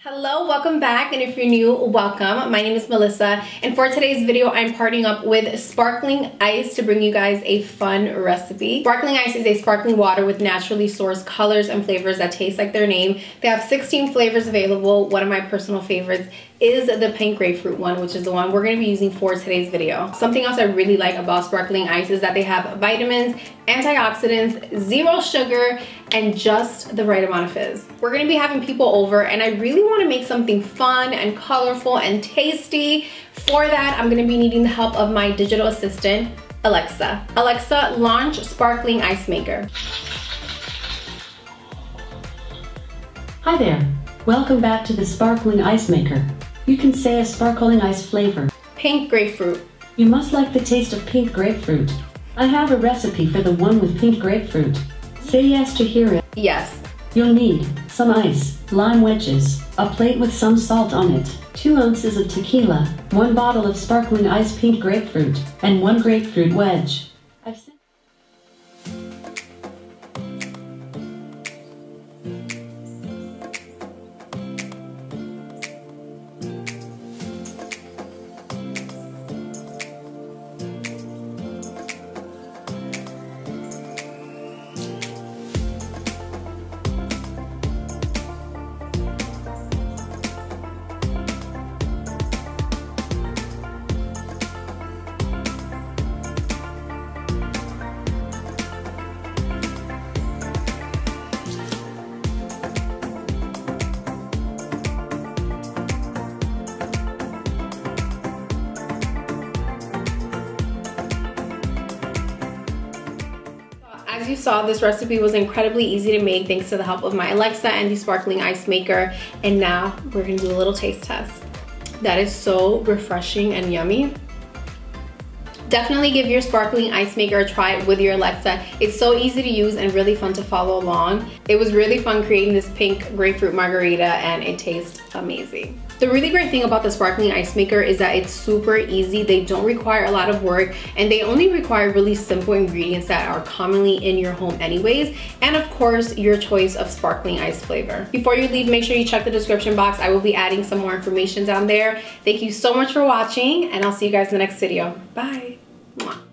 Hello, welcome back, and if you're new, welcome. My name is Melissa, and for today's video, I'm partnering up with Sparkling Ice to bring you guys a fun recipe. Sparkling Ice is a sparkling water with naturally sourced colors and flavors that taste like their name. They have 16 flavors available. One of my personal favorites is the Pink Grapefruit one, which is the one we're going to be using for today's video. Something else I really like about Sparkling Ice is that they have vitamins, antioxidants, zero sugar, and just the right amount of fizz. We're going to be having people over, and I really want to make something fun and colorful and tasty. For that, I'm going to be needing the help of my digital assistant, Alexa. Alexa, launch Sparkling Ice Maker. Hi there. Welcome back to the Sparkling Ice Maker. You can say a sparkling ice flavor. Pink grapefruit. You must like the taste of pink grapefruit. I have a recipe for the one with pink grapefruit. Say yes to hear it. Yes. You'll need some ice, lime wedges, a plate with some salt on it, 2 ounces of tequila, 1 bottle of sparkling ice pink grapefruit, and 1 grapefruit wedge. As you saw, this recipe was incredibly easy to make thanks to the help of my Alexa and the Sparkling Ice Maker. And now we're gonna do a little taste test. That is so refreshing and yummy. Definitely give your Sparkling Ice Maker a try with your Alexa. It's so easy to use and really fun to follow along. It was really fun creating this Pink Grapefruit Margarita, and it tastes amazing. The really great thing about the Sparkling Ice Maker is that it's super easy. They don't require a lot of work, and they only require really simple ingredients that are commonly in your home anyways, and of course your choice of sparkling ice flavor. Before you leave, make sure you check the description box. I will be adding some more information down there. Thank you so much for watching, and I'll see you guys in the next video. Bye. Mwah.